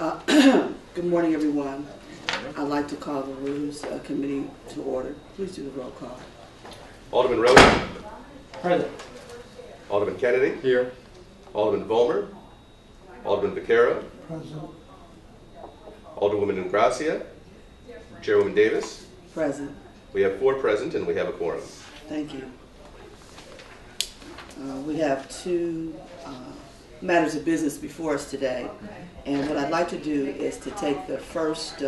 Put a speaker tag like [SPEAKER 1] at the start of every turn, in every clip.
[SPEAKER 1] Good morning, everyone. I'd like to call the Rules Committee to order. Please do the roll call.
[SPEAKER 2] Alderman Rhodes.
[SPEAKER 3] Present.
[SPEAKER 2] Alderman Kennedy.
[SPEAKER 3] Here.
[SPEAKER 2] Alderman Vollmer. Alderman Vaquera.
[SPEAKER 3] Present.
[SPEAKER 2] Alderwoman Engrossment. Chairwoman Davis.
[SPEAKER 1] Present.
[SPEAKER 2] We have 4 present and we have a quorum.
[SPEAKER 1] Thank you. We have 2 matters of business before us today. And what I'd like to do is to take the first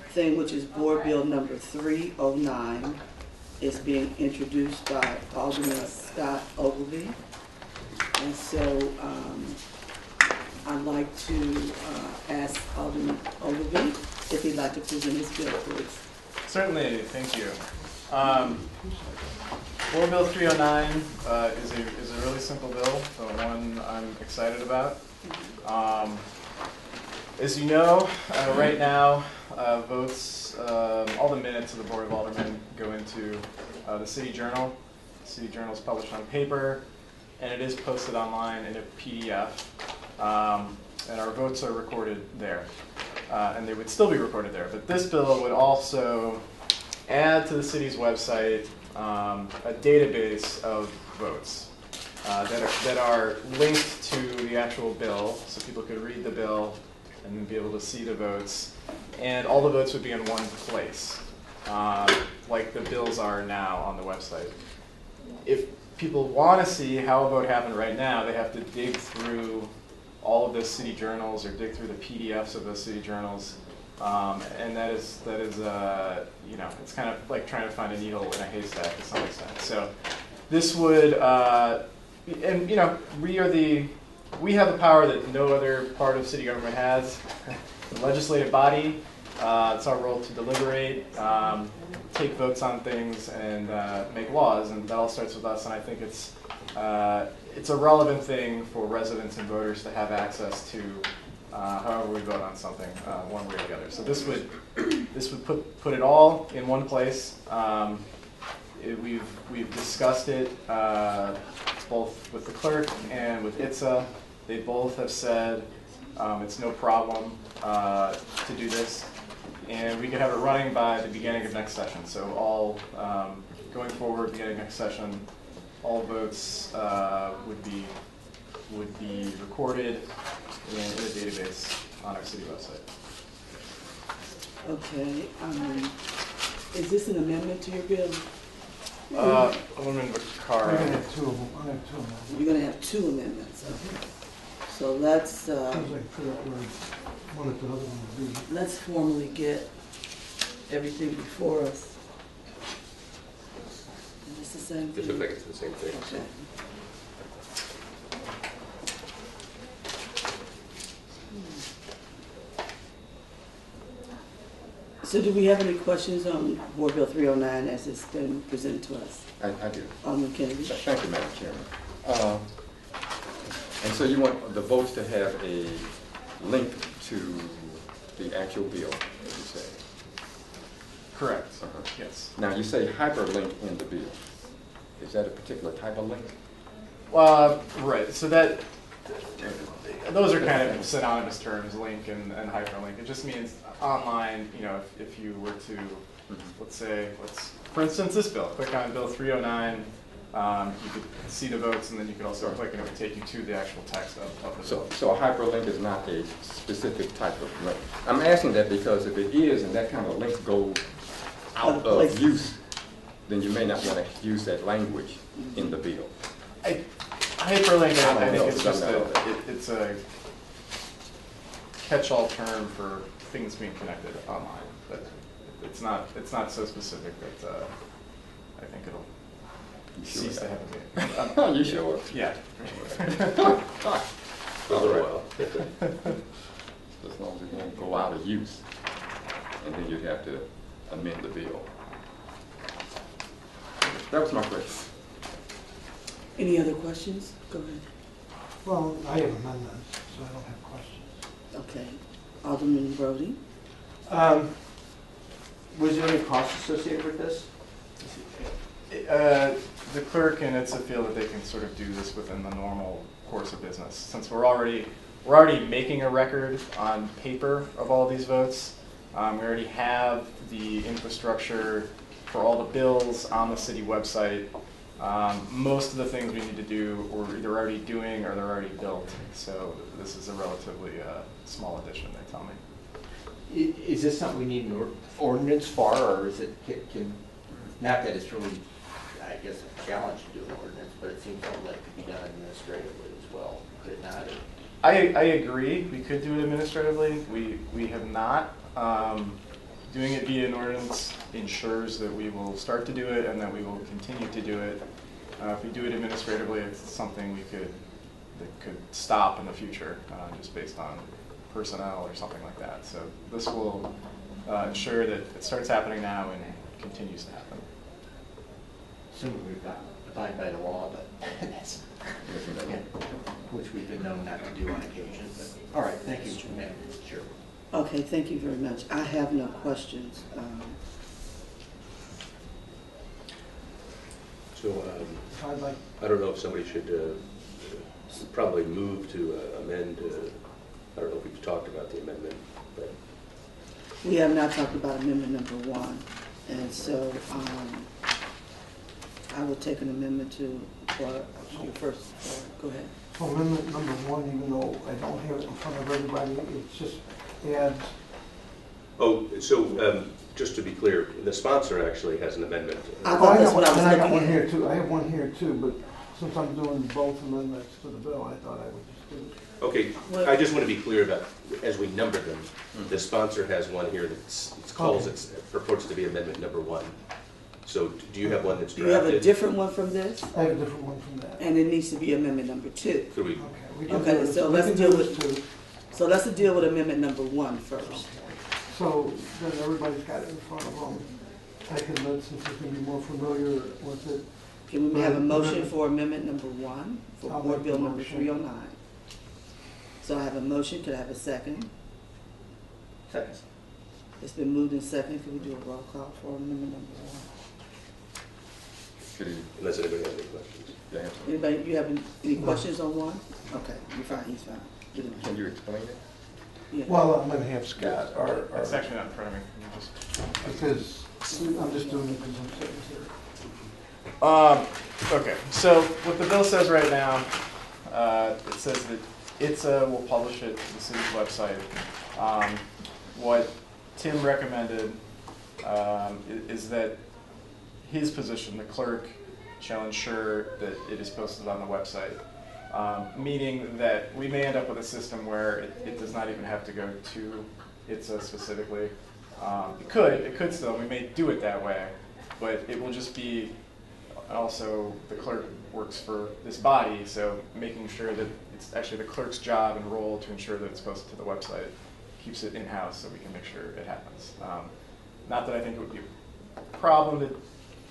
[SPEAKER 1] thing, which is Board Bill number 309. It's being introduced by Alderman Scott Ogilvie. And so I'd like to ask Alderman Ogilvie if he'd like to present his bill, please.
[SPEAKER 4] Certainly, thank you. Board Bill 309 is a really simple bill, the one I'm excited about. As you know, right now, votes, all the minutes of the Board of Aldermen go into the City Journal. The City Journal is published on paper, and it is posted online in a PDF. And our votes are recorded there. And they would still be recorded there. But this bill would also add to the city's website a database of votes that are linked to the actual bill, so people could read the bill and then be able to see the votes. And all the votes would be in one place, like the bills are now on the website. If people want to see how a vote happened right now, they have to dig through all of those city journals or dig through the PDFs of those city journals. And that is you know, it's kind of like trying to find a needle in a haystack to some extent. So this would, and you know, we have the power that no other part of city government has. The legislative body, it's our role to deliberate, take votes on things, and make laws, and that all starts with us. And I think it's a relevant thing for residents and voters to have access to however we vote on something, one way or the other. So this would put it all in one place. We've discussed it both with the clerk and with ITSA. They both have said it's no problem to do this, and we could have it running by the beginning of next session. So all going forward, beginning of next session, all votes would be recorded in a database on our city website.
[SPEAKER 1] Okay. Is this an amendment to your bill?
[SPEAKER 4] Alderman Vaquera.
[SPEAKER 3] We're going to have 2 of them. I have 2 of them.
[SPEAKER 1] You're going to have 2 amendments. Okay. So let's
[SPEAKER 3] Sounds like put up where one at the other one would be.
[SPEAKER 1] let's formally get everything before us. Is this the same
[SPEAKER 2] This
[SPEAKER 1] thing?
[SPEAKER 2] looks like it's the same thing.
[SPEAKER 1] Okay. So do we have any questions on Board Bill 309 as it's been presented to us?
[SPEAKER 5] I do.
[SPEAKER 1] Alderman Kennedy?
[SPEAKER 5] Thank you, Madam Chairman. And so you want the votes to have a link to the actual bill, as you say?
[SPEAKER 4] Correct. Yes.
[SPEAKER 5] Now, you say hyperlink in the bill. Is that a particular type of link?
[SPEAKER 4] Right. So that those are kind of synonymous terms, link and hyperlink. It just means online. You know, if you were to, for instance, this bill. Click on Bill 309. You could see the votes, and then you could also click, and it would take you to the actual text of the bill.
[SPEAKER 5] So a hyperlink is not a specific type of link. I'm asking that because if it is, and that kind of link goes out of use, then you may not want to use that language in the bill.
[SPEAKER 4] Hyperlink, I think it's just it's a catch-all term for things being connected online, but it's not so specific that I think it'll cease to have a meaning.
[SPEAKER 5] You sure?
[SPEAKER 4] Yeah.
[SPEAKER 2] All right.
[SPEAKER 5] As long as it won't go out of use, and then you'd have to amend the bill. That was my question.
[SPEAKER 1] Any other questions? Go ahead.
[SPEAKER 3] Well, I have amendments, so I don't have questions.
[SPEAKER 1] Okay. Alderman Brody?
[SPEAKER 6] Was there any cost associated with this?
[SPEAKER 4] The clerk and ITSA feel that they can sort of do this within the normal course of business. Since we're already we're already making a record on paper of all these votes. We already have the infrastructure for all the bills on the city website. Most of the things we need to do, we're either already doing or they're already built. So this is a relatively small addition, they tell me.
[SPEAKER 6] Is this something we need an ordinance for, or is it, not that it's really, I guess, a challenge to do an ordinance, but it seems like it could be done administratively as well, could it not?
[SPEAKER 4] I agree, we could do it administratively. We have not. Doing it via an ordinance ensures that we will start to do it and that we will continue to do it. If we do it administratively, it's something that could stop in the future, just based on personnel or something like that. So this will ensure that it starts happening now and continues to happen.
[SPEAKER 6] Assuming we've got abide by the law, but that's, yeah, which we've been known not to do on occasion. But all right, thank you, ma'am. Sure.
[SPEAKER 1] Okay, thank you very much. I have no questions.
[SPEAKER 2] So
[SPEAKER 3] I'd like,
[SPEAKER 2] I don't know if somebody should probably move to amend. I don't know if we've talked about the amendment, but
[SPEAKER 1] We have not talked about amendment number 1, and so I will take an amendment to, you first, go ahead.
[SPEAKER 3] so amendment number 1, even though I don't have it in front of everybody, it just adds,
[SPEAKER 2] oh, so just to be clear, the sponsor actually has an amendment.
[SPEAKER 1] I thought that's what I was
[SPEAKER 3] and I got
[SPEAKER 1] looking
[SPEAKER 3] one
[SPEAKER 1] at.
[SPEAKER 3] here too. I have one here too, but since I'm doing both amendments to the bill, I thought I would just do it.
[SPEAKER 2] Okay, I just want to be clear about, as we number them, the sponsor has one here that purports to be amendment number 1. So do you have one that's
[SPEAKER 1] Do
[SPEAKER 2] drafted?
[SPEAKER 1] you have a different one from this?
[SPEAKER 3] I have a different one from that.
[SPEAKER 1] And it needs to be amendment number 2.
[SPEAKER 2] Could we,
[SPEAKER 3] Okay, we can
[SPEAKER 1] Okay,
[SPEAKER 3] do it.
[SPEAKER 1] so
[SPEAKER 3] We
[SPEAKER 1] let's
[SPEAKER 3] can
[SPEAKER 1] deal
[SPEAKER 3] do
[SPEAKER 1] with-
[SPEAKER 3] this too.
[SPEAKER 1] So let's deal with amendment number 1 first.
[SPEAKER 3] So then everybody's got it in front of them. I can let, since it's going to be more familiar with it.
[SPEAKER 1] Can we have a motion for amendment number 1 for
[SPEAKER 3] I'll
[SPEAKER 1] Board
[SPEAKER 3] make
[SPEAKER 1] Bill
[SPEAKER 3] the
[SPEAKER 1] number
[SPEAKER 3] motion.
[SPEAKER 1] 309? So I have a motion, could I have a second?
[SPEAKER 6] Second.
[SPEAKER 1] It's been moved and seconded, could we do a roll call for amendment number 1?
[SPEAKER 5] Could you,
[SPEAKER 2] unless anybody has any questions?
[SPEAKER 5] yeah, have some-
[SPEAKER 1] Anybody, you have any questions on 1? Okay, you're fine, he's fine.
[SPEAKER 5] can you explain it?
[SPEAKER 1] Yeah.
[SPEAKER 3] Well, I'm going to have Scott, or
[SPEAKER 4] It's actually not in front of me. Can you just-
[SPEAKER 3] because I'm just doing it because I'm sitting here.
[SPEAKER 4] Okay, so what the bill says right now, it says that ITSA will publish it to the city's website. What Tim recommended is that his position, the clerk, shall ensure that it is posted on the website. Meaning that we may end up with a system where it does not even have to go to ITSA specifically. It could still, we may do it that way, but it will just be, also the clerk works for this body, so making sure that it's actually the clerk's job and role to ensure that it's posted to the website, keeps it in-house so we can make sure it happens. Not that I think it would be a problem to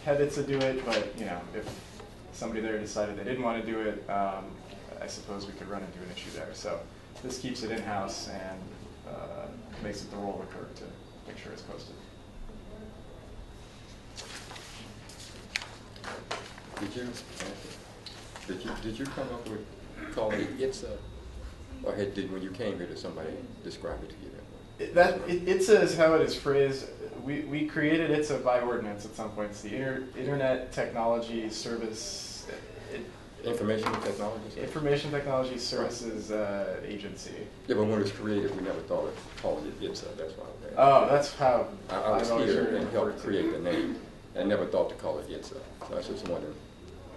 [SPEAKER 4] have ITSA do it, but if somebody there decided they didn't want to do it, I suppose we could run into an issue there. So this keeps it in-house and makes it the role of the clerk to make sure it's posted.
[SPEAKER 5] Did you come up with calling it ITSA, or when you came here, did somebody describe it to you that way?
[SPEAKER 4] ITSA is how it is phrased. We created ITSA by ordinance at some point. It's the Internet Technology Service.
[SPEAKER 5] Information
[SPEAKER 4] Technology Services Agency.
[SPEAKER 5] Yeah, but when it was created, we never thought of calling it ITSA, that's why.
[SPEAKER 4] Oh, that's how
[SPEAKER 5] I was
[SPEAKER 4] I've always
[SPEAKER 5] here
[SPEAKER 4] heard it
[SPEAKER 5] and helped
[SPEAKER 4] referred to.
[SPEAKER 5] create the name, and never thought to call it ITSA. So I was just wondering,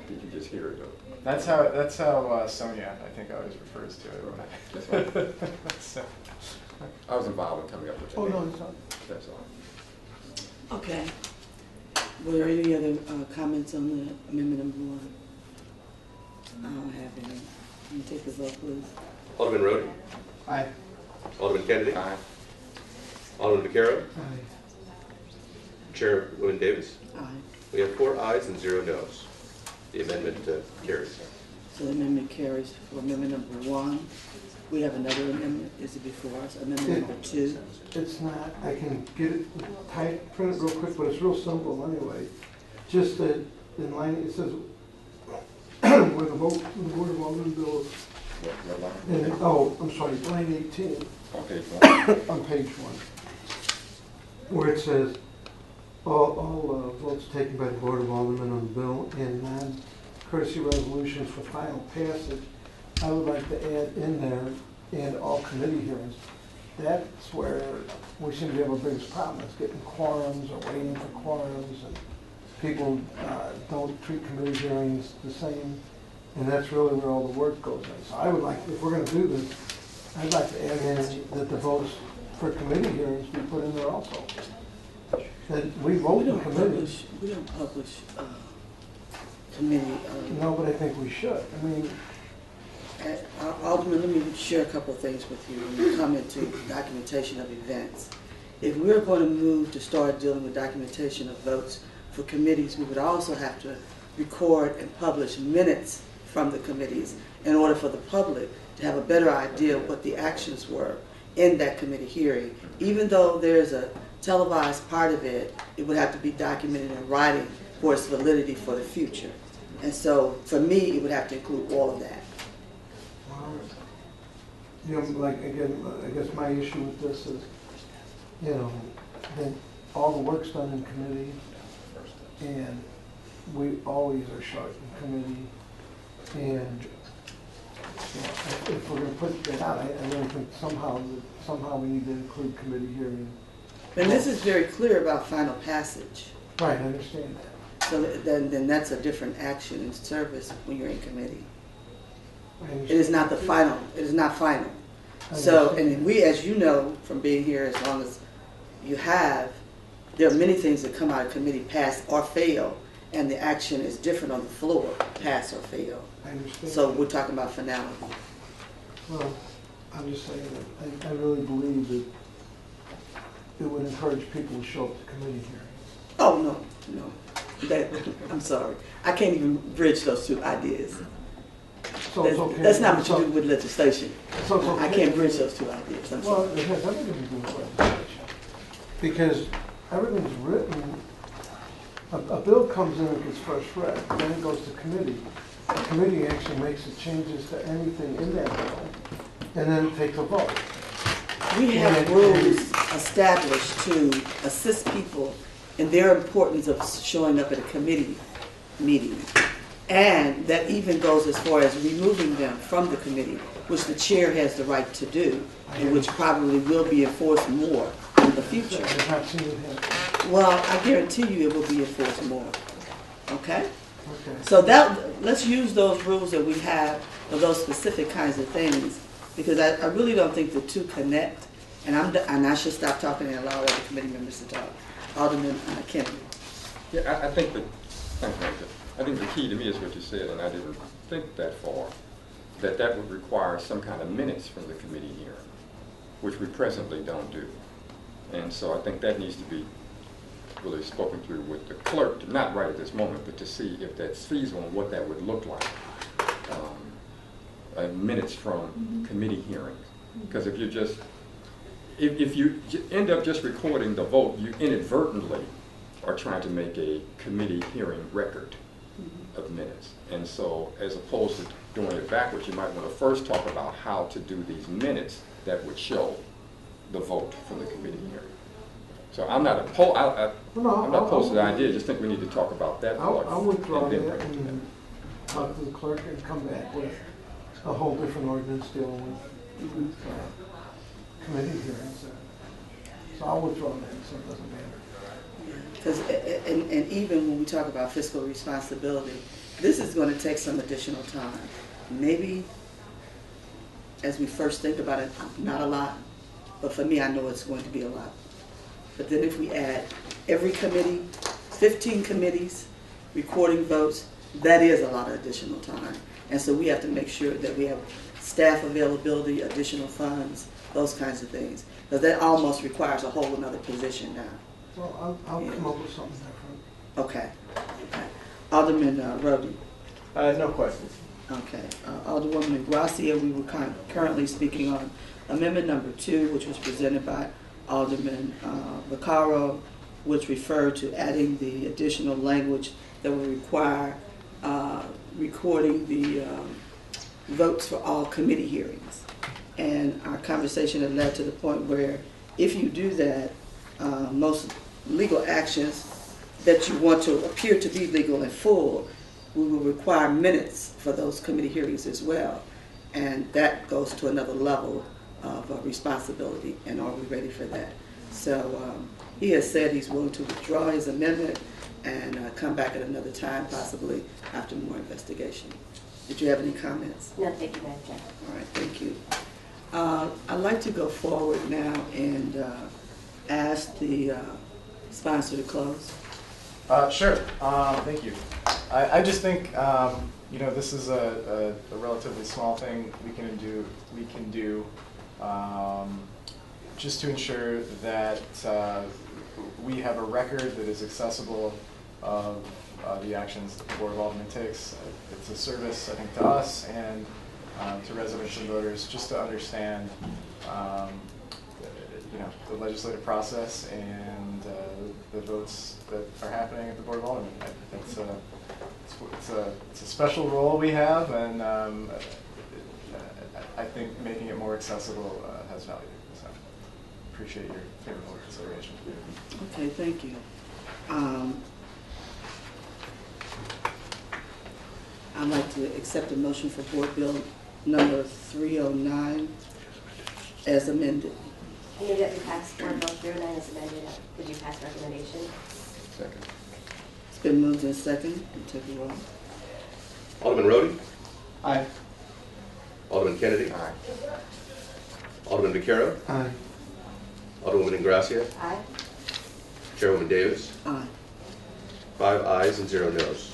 [SPEAKER 5] did you just hear it?
[SPEAKER 4] That's how Sonia, I think, always refers to it.
[SPEAKER 5] That's right.
[SPEAKER 4] So,
[SPEAKER 5] I was involved in coming up with the
[SPEAKER 3] Oh,
[SPEAKER 5] name.
[SPEAKER 3] no, it's not.
[SPEAKER 5] That's all.
[SPEAKER 1] Okay. Were there any other comments on the amendment number 1? I don't have any. Can you take the vote, please?
[SPEAKER 2] Alderman Rhodey,
[SPEAKER 3] Aye.
[SPEAKER 2] Alderman Kennedy,
[SPEAKER 5] Aye.
[SPEAKER 2] Alderman Vaquero,
[SPEAKER 3] Aye.
[SPEAKER 2] Chairwoman Davis.
[SPEAKER 1] Aye.
[SPEAKER 2] We have 4 ayes and 0 noes. The amendment carries.
[SPEAKER 1] So the amendment carries for amendment number 1. We have another amendment. Is it before us? Amendment number 2.
[SPEAKER 3] It's not, I can get it, print it real quick, but it's real simple anyway. Just that in line, it says, where the Board of Aldermen bill
[SPEAKER 5] What line?
[SPEAKER 3] And, oh, I'm sorry, line 18,
[SPEAKER 5] On page 1.
[SPEAKER 3] on page 1, where it says, all votes taken by the Board of Aldermen on the bill and non-courtesy resolutions for final passage, I would like to add in there, and all committee hearings. That's where we seem to have our biggest problem, is getting quorums or waiting for quorums, and people don't treat committee hearings the same, and that's really where all the work goes in. So I would like, if we're gonna do this, I'd like to add in that the votes for committee hearings be put in there also. That we vote in committees.
[SPEAKER 1] We don't publish committee.
[SPEAKER 3] No, but I think we should. I mean,
[SPEAKER 1] Alderman, let me share a couple of things with you when you come into documentation of events. If we're going to move to start dealing with documentation of votes for committees, we would also have to record and publish minutes from the committees in order for the public to have a better idea of what the actions were in that committee hearing. Even though there's a televised part of it, it would have to be documented in writing for its validity for the future. And so, for me, it would have to include all of that.
[SPEAKER 3] you know, like, again, I guess my issue with this is, you know, that all the work's done in committee, and we always are short in committee, and you know, if we're gonna put that out, I really think somehow we need to include committee hearing.
[SPEAKER 1] And this is very clear about final passage.
[SPEAKER 3] Right, I understand that.
[SPEAKER 1] So then that's a different action in service when you're in committee.
[SPEAKER 3] I understand.
[SPEAKER 1] It is not the final, it is not final.
[SPEAKER 3] I
[SPEAKER 1] So,
[SPEAKER 3] understand.
[SPEAKER 1] and we, as you know, from being here as long as you have, there are many things that come out of committee, pass or fail, and the action is different on the floor, pass or fail.
[SPEAKER 3] I understand.
[SPEAKER 1] So we're talking about finality.
[SPEAKER 3] Well, I'm just saying that I really believe that it would encourage people to show up to committee hearings.
[SPEAKER 1] Oh, no. I'm sorry. I can't even bridge those two ideas.
[SPEAKER 3] So it's okay.
[SPEAKER 1] That's not what you do with legislation.
[SPEAKER 3] So it's okay.
[SPEAKER 1] I can't bridge those two ideas. I'm
[SPEAKER 3] Well,
[SPEAKER 1] sorry.
[SPEAKER 3] it has everything to do with legislation. Because everything's written, a bill comes in and gets first read, then it goes to committee. The committee actually makes the changes to anything in that bill, and then it takes a vote.
[SPEAKER 1] We have rules established to assist people in their importance of showing up at a committee meeting. And that even goes as far as removing them from the committee, which the chair has the right to do, and which probably will be enforced more in the future.
[SPEAKER 3] I've not seen it happen.
[SPEAKER 1] Well, I guarantee you it will be enforced more. Okay?
[SPEAKER 3] Okay.
[SPEAKER 1] So let's use those rules that we have for those specific kinds of things, because I really don't think the two connect, and I should stop talking and allow other committee members to talk. Alderman Kennedy.
[SPEAKER 5] Yeah, I think that, thank you, Major. I think the key to me is what you said, and I didn't think that far, that would require some kind of minutes from the committee hearing, which we presently don't do. And so I think that needs to be really spoken through with the clerk, not right at this moment, but to see if that's feasible and what that would look like. Minutes from committee hearings. Because if you just, if you end up just recording the vote, you inadvertently are trying to make a committee hearing record of minutes. And so as opposed to doing it backwards, you might want to first talk about how to do these minutes that would show the vote from the committee hearing. So I'm not opposed to the idea, just think we need to talk about that part.
[SPEAKER 3] I'll withdraw
[SPEAKER 5] and then
[SPEAKER 3] that
[SPEAKER 5] bring it
[SPEAKER 3] and talk to the clerk and come back with a whole different ordinance dealing with committee hearings. So I'll withdraw that, so it doesn't matter.
[SPEAKER 1] Because, and even when we talk about fiscal responsibility, this is going to take some additional time. Maybe as we first think about it, not a lot, but for me, I know it's going to be a lot. But then if we add every committee, 15 committees, recording votes, that is a lot of additional time. And so we have to make sure that we have staff availability, additional funds, those kinds of things. Because that almost requires a whole another position now.
[SPEAKER 3] Well, I'll come up with something different.
[SPEAKER 1] Okay. Alderman Rhodey.
[SPEAKER 6] No questions.
[SPEAKER 1] Okay. Alderwoman Gracia, we were currently speaking on amendment number 2, which was presented by Alderman Vaccaro, which referred to adding the additional language that would require recording the votes for all committee hearings. And our conversation had led to the point where if you do that, most legal actions that you want to appear to be legal and full, we will require minutes for those committee hearings as well. And that goes to another level of responsibility, and are we ready for that? So he has said he's willing to withdraw his amendment and come back at another time, possibly after more investigation. Did you have any comments?
[SPEAKER 7] No, thank you, Madam Chair.
[SPEAKER 1] All right, thank you. I'd like to go forward now and ask the sponsor to close.
[SPEAKER 4] Sure. Thank you. I just think this is a relatively small thing we can do just to ensure that we have a record that is accessible of the actions that the Board of Aldermen takes. It's a service, I think, to us and to residents and voters, just to understand the legislative process and the votes that are happening at the Board of Aldermen. I think it's a special role we have, and I think making it more accessible has value. So appreciate your favorable consideration.
[SPEAKER 1] Okay, thank you. I'd like to accept a motion for Board Bill number 309 as amended.
[SPEAKER 7] I move that we pass Board Bill 309 as amended. Would you pass recommendation?
[SPEAKER 5] Second.
[SPEAKER 1] It's been moved in second. We'll take a roll.
[SPEAKER 2] Alderman Rhodey?
[SPEAKER 6] Aye.
[SPEAKER 2] Alderman Kennedy?
[SPEAKER 5] Aye.
[SPEAKER 2] Alderman Vaquero?
[SPEAKER 3] Aye.
[SPEAKER 2] Alderwoman Ingracia?
[SPEAKER 7] Aye.
[SPEAKER 2] Chairwoman Davis?
[SPEAKER 1] Aye.
[SPEAKER 2] 5 ayes and 0 noes.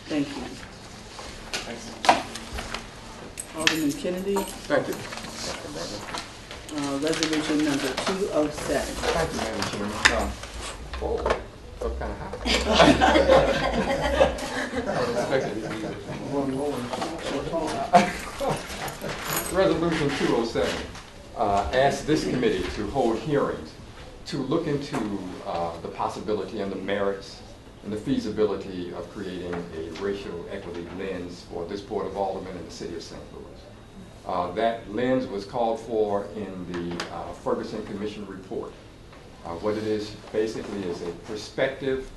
[SPEAKER 1] Thank you.
[SPEAKER 4] Thanks.
[SPEAKER 1] Alderman Kennedy,
[SPEAKER 5] Thank you.
[SPEAKER 1] resolution number 207.
[SPEAKER 5] Thank you, Madam Chairman. Up kind of high. I was expecting it. Resolution 207 asks this committee to hold hearings to look into the possibility and the merits and the feasibility of creating a racial equity lens for this Board of Aldermen in the city of St. Louis. That lens was called for in the Ferguson Commission report. What it is basically is a perspective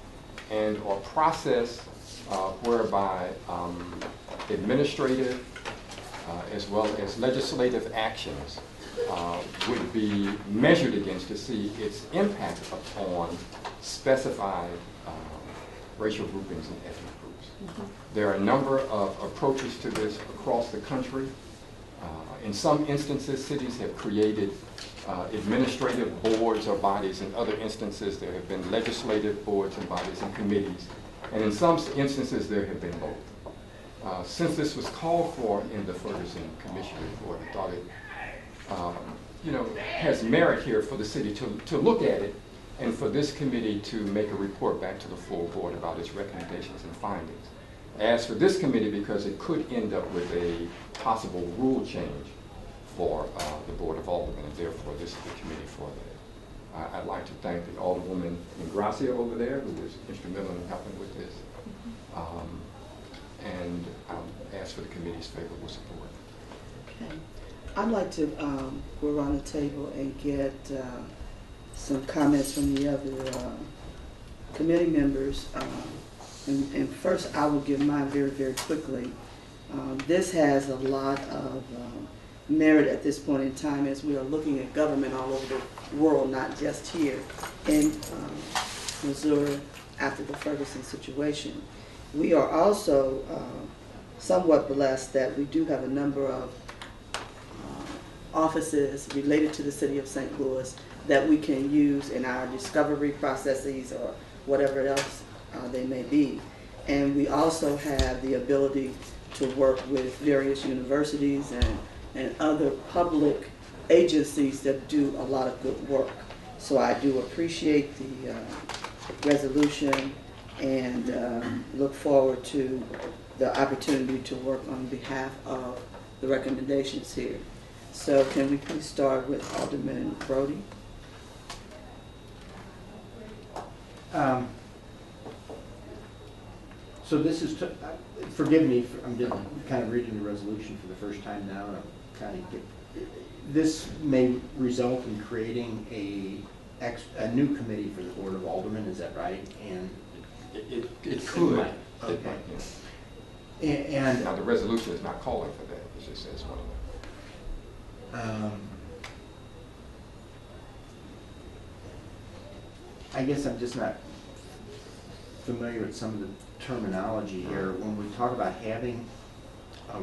[SPEAKER 5] and or process whereby administrative as well as legislative actions would be measured against to see its impact upon specified racial groupings and ethnic groups. There are a number of approaches to this across the country. In some instances, cities have created administrative boards or bodies. In other instances, there have been legislative boards and bodies and committees. And in some instances, there have been both. Since this was called for in the Ferguson Commission report, I thought it has merit here for the city to look at it and for this committee to make a report back to the full board about its recommendations and findings. As for this committee, because it could end up with a possible rule change for the Board of Aldermen, and therefore this is the committee for that. I'd like to thank the Alderwoman Ingracia over there, who was instrumental in helping with this. And I'll ask for the committee's favorable support.
[SPEAKER 1] Okay. I'd like to go around the table and get some comments from the other committee members. And first, I will give mine very, very quickly. This has a lot of merit at this point in time as we are looking at government all over the world, not just here in Missouri after the Ferguson situation. We are also somewhat blessed that we do have a number of offices related to the city of St. Louis that we can use in our discovery processes or whatever else they may be. And we also have the ability to work with various universities and other public agencies that do a lot of good work. So I do appreciate the resolution and look forward to the opportunity to work on behalf of the recommendations here. So can we please start with Alderman Brody?
[SPEAKER 6] So this is, forgive me, I'm just kind of reading the resolution for the first time now, and I'm kind of this may result in creating a new committee for the Board of Aldermen, is that right? And
[SPEAKER 5] It could.
[SPEAKER 6] might.
[SPEAKER 5] It
[SPEAKER 6] Okay.
[SPEAKER 5] might, yeah.
[SPEAKER 6] And
[SPEAKER 5] Now, the resolution is not calling for that, it just says one of them.
[SPEAKER 6] I guess I'm just not familiar with some of the terminology here. When we talk about having a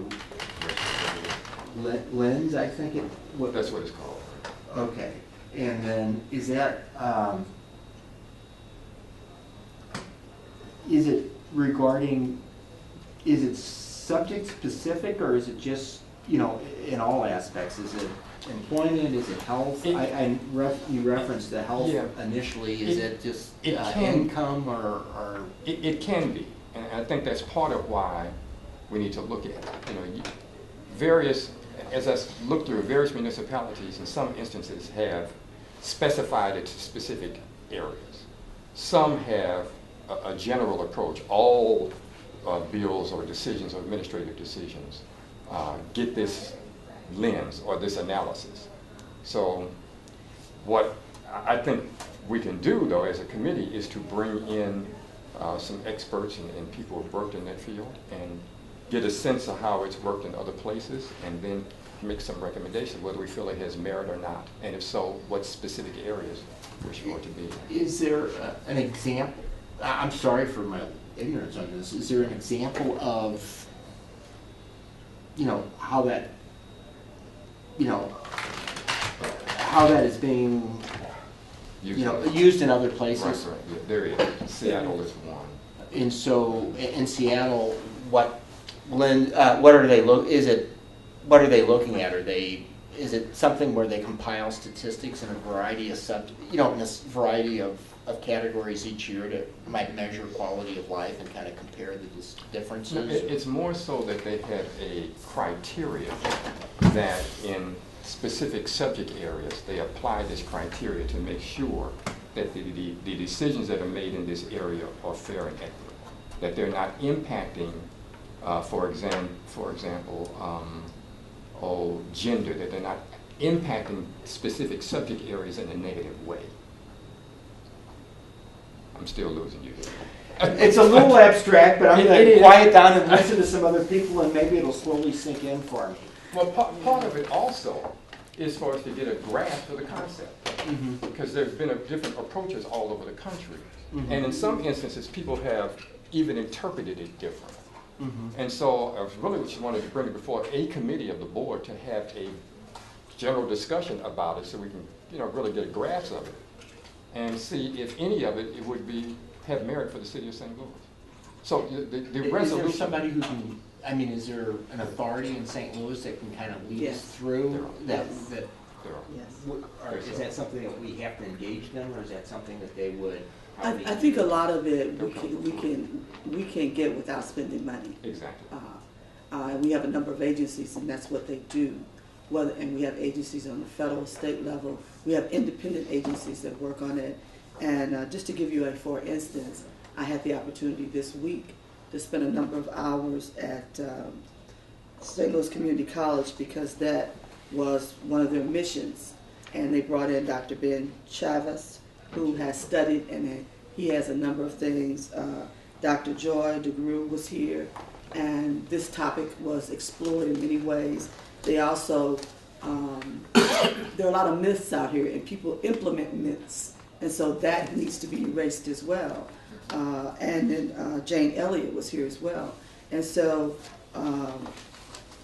[SPEAKER 6] lens, I think it.
[SPEAKER 5] That's what it's called.
[SPEAKER 6] Okay, and then is that, is it regarding, is it subject specific, or is it just, in all aspects? Is it employment, is it health?
[SPEAKER 5] You
[SPEAKER 6] referenced the health
[SPEAKER 5] Yeah.
[SPEAKER 6] initially, is it just
[SPEAKER 5] it can-
[SPEAKER 6] income or?
[SPEAKER 5] It can be, and I think that's part of why we need to look at it. Various, as I look through, various municipalities in some instances have specified it to specific areas. Some have a general approach. All bills or decisions or administrative decisions get this lens or this analysis. So what I think we can do, though, as a committee is to bring in some experts and people who have worked in that field and get a sense of how it's worked in other places, and then make some recommendations whether we feel it has merit or not, and if so, what specific areas we're sure to be.
[SPEAKER 6] Is there an example, I'm sorry for my ignorance on this, is there an example of, how that, how that is being, used in other places?
[SPEAKER 5] Right, right. Yeah, there is. Seattle is one.
[SPEAKER 6] And so, in Seattle, what are they what are they looking at? Is it something where they compile statistics in a variety of in a variety of categories each year that might measure quality of life and kind of compare the differences?
[SPEAKER 5] No, it's more so that they have a criteria that in specific subject areas, they apply this criteria to make sure that the decisions that are made in this area are fair and equitable, that they're not impacting, for example, gender, that they're not impacting specific subject areas in a negative way. I'm still losing you here.
[SPEAKER 6] It's a little abstract, but I'm going
[SPEAKER 5] It
[SPEAKER 6] to
[SPEAKER 5] is.
[SPEAKER 6] quiet down and listen to some other people, and maybe it'll slowly sink in for me.
[SPEAKER 5] Well, part of it also is for us to get a grasp of the concept, because there's been different approaches all over the country, and in some instances, people have even interpreted it differently. And so I really just wanted to bring it before a committee of the board to have a general discussion about it, so we can, really get a grasp of it and see if any of it would have merit for the city of St. Louis. So the resolution.
[SPEAKER 6] Is there somebody who can? Is there an authority in St. Louis that can kind of lead us through that?
[SPEAKER 5] There are.
[SPEAKER 1] Yes.
[SPEAKER 6] Or is that something that we have to engage them, or is that something that they would?
[SPEAKER 1] I think a lot of it we can get without spending money.
[SPEAKER 5] Exactly.
[SPEAKER 1] We have a number of agencies, and that's what they do. And we have agencies on the federal, state level. We have independent agencies that work on it. And just to give you for instance, I had the opportunity this week to spend a number of hours at St. Louis Community College, because that was one of their missions. And they brought in Dr. Ben Chavez, who has studied, and he has a number of things. Dr. Joy DeGrue was here, and this topic was explored in many ways. They also, there are a lot of myths out here, and people implement myths, and so that needs to be erased as well. And then Jane Elliott was here as well. And so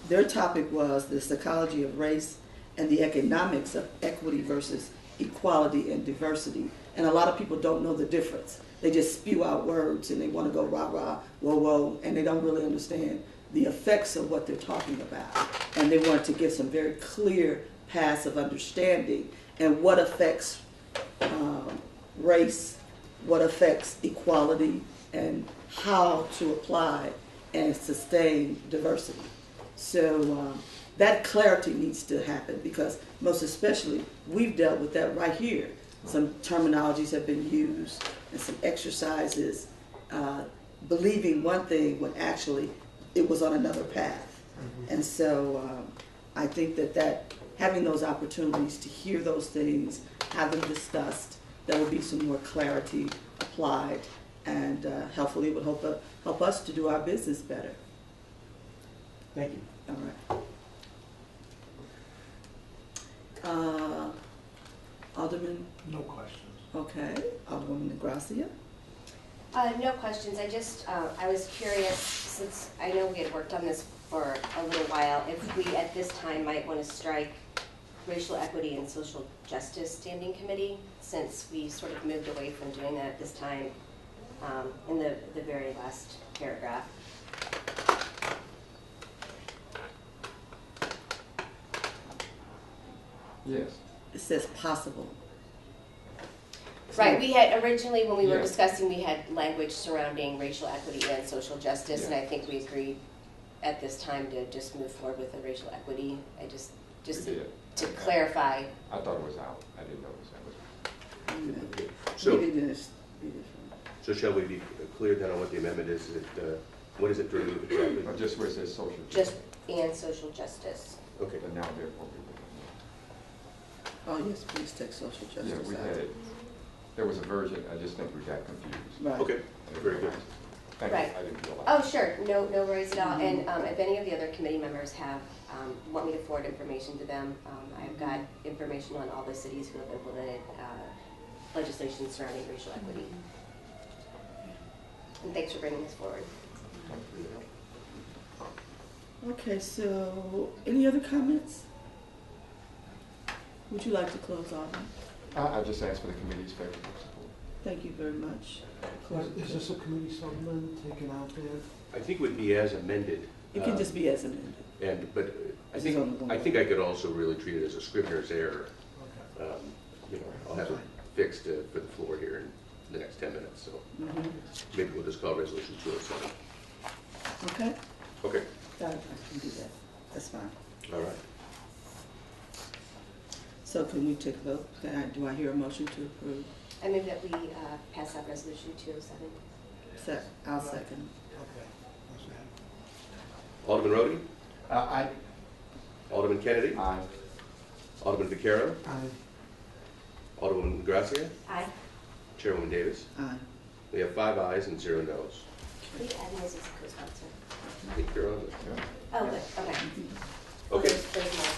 [SPEAKER 1] their topic was the psychology of race and the economics of equity versus equality and diversity. And a lot of people don't know the difference. They just spew out words and they want to go rah rah, whoa whoa, and they don't really understand the effects of what they're talking about. And they want to give some very clear paths of understanding and what affects race, what affects equality, and how to apply and sustain diversity. So that clarity needs to happen, because most especially we've dealt with that right here. Some terminologies have been used and some exercises believing one thing when actually it was on another path. And so I think that having those opportunities to hear those things, have them discussed, there will be some more clarity applied, and hopefully it would help us to do our business better.
[SPEAKER 6] Thank you.
[SPEAKER 1] All right. Alderman,
[SPEAKER 3] No questions.
[SPEAKER 1] okay. Alderwoman Engrossment.
[SPEAKER 7] No questions. I was curious, since I know we had worked on this for a little while, if we at this time might want to strike Racial Equity and Social Justice Standing Committee, since we sort of moved away from doing that at this time in the very last paragraph.
[SPEAKER 5] Yes.
[SPEAKER 1] It says possible.
[SPEAKER 7] Right, we had originally, when we were
[SPEAKER 5] Yeah.
[SPEAKER 7] discussing, we had language surrounding racial equity and social justice, and
[SPEAKER 5] Yeah.
[SPEAKER 7] I think we agreed at this time to just move forward with the racial equity. Just
[SPEAKER 5] We did.
[SPEAKER 7] to clarify.
[SPEAKER 5] I thought it was out. I didn't notice that was.
[SPEAKER 2] So,
[SPEAKER 1] Maybe this be different.
[SPEAKER 2] so shall we be clear then on what the amendment is? Is it, what is it to remove exactly?
[SPEAKER 5] Or just where it says social.
[SPEAKER 7] Just and social justice.
[SPEAKER 2] Okay.
[SPEAKER 5] But now therefore.
[SPEAKER 1] Oh, yes, please take social justice
[SPEAKER 5] Yeah, we
[SPEAKER 1] out.
[SPEAKER 5] had it. There was a version, I just think we got confused.
[SPEAKER 1] Right.
[SPEAKER 2] Okay, very good.
[SPEAKER 5] Thank you,
[SPEAKER 7] Right.
[SPEAKER 5] I didn't realize.
[SPEAKER 7] Oh, sure, no worries at all. And if any of the other committee members want me to forward information to them, I've got information on all the cities who have implemented legislation surrounding racial equity. And thanks for bringing this forward.
[SPEAKER 5] Thank you for your help.
[SPEAKER 1] Okay, so any other comments? Would you like to close off?
[SPEAKER 5] I just asked for the committee's favorable support.
[SPEAKER 1] Thank you very much.
[SPEAKER 3] Is this a committee supplement taken out there?
[SPEAKER 2] I think it would be as amended.
[SPEAKER 1] It can just be as amended.
[SPEAKER 2] But I
[SPEAKER 1] This is on the one.
[SPEAKER 2] think I could also really treat it as a Scrivener's error.
[SPEAKER 3] Okay.
[SPEAKER 2] You know, I'll have it fixed for the floor here in the next 10 minutes, so
[SPEAKER 1] Mhm.
[SPEAKER 2] maybe we'll just call resolution 207.
[SPEAKER 1] Okay,
[SPEAKER 2] Okay,
[SPEAKER 1] I can do that. That's fine.
[SPEAKER 2] all right.
[SPEAKER 1] So can we take a vote? Do I hear a motion to approve?
[SPEAKER 7] I move that we pass out resolution 207.
[SPEAKER 1] I'll second.
[SPEAKER 3] Okay. What's that?
[SPEAKER 2] Alderman Rhodey,
[SPEAKER 6] I
[SPEAKER 2] Alderman Kennedy,
[SPEAKER 5] Aye.
[SPEAKER 2] Alderman Vaquero,
[SPEAKER 3] Aye.
[SPEAKER 2] Alderwoman Gracia,
[SPEAKER 7] Aye.
[SPEAKER 2] Chairwoman Davis.
[SPEAKER 1] Aye.
[SPEAKER 2] We have 5 ayes and 0 noes.
[SPEAKER 7] Please add me as a co-sponsor.
[SPEAKER 2] I think you're on it.
[SPEAKER 5] Yeah.
[SPEAKER 7] Oh, good, okay.
[SPEAKER 2] Okay.
[SPEAKER 7] There's more.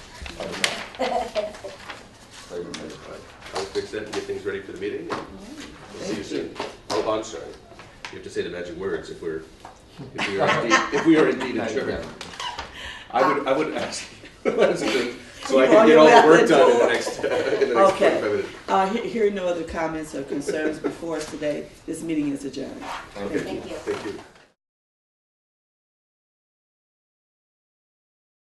[SPEAKER 5] Wait a minute.
[SPEAKER 2] All right. I'll fix that and get things ready for the meeting. And we'll see you soon. Oh, I'm sorry. You have to say the magic words if we are indeed adjourned. I would ask so I can get all the work done in the next
[SPEAKER 1] Okay.
[SPEAKER 2] 45 minutes.
[SPEAKER 1] Hearing no other comments or concerns before us today, this meeting is adjourned.
[SPEAKER 5] Thank you.
[SPEAKER 7] Thank you.
[SPEAKER 2] Thank you.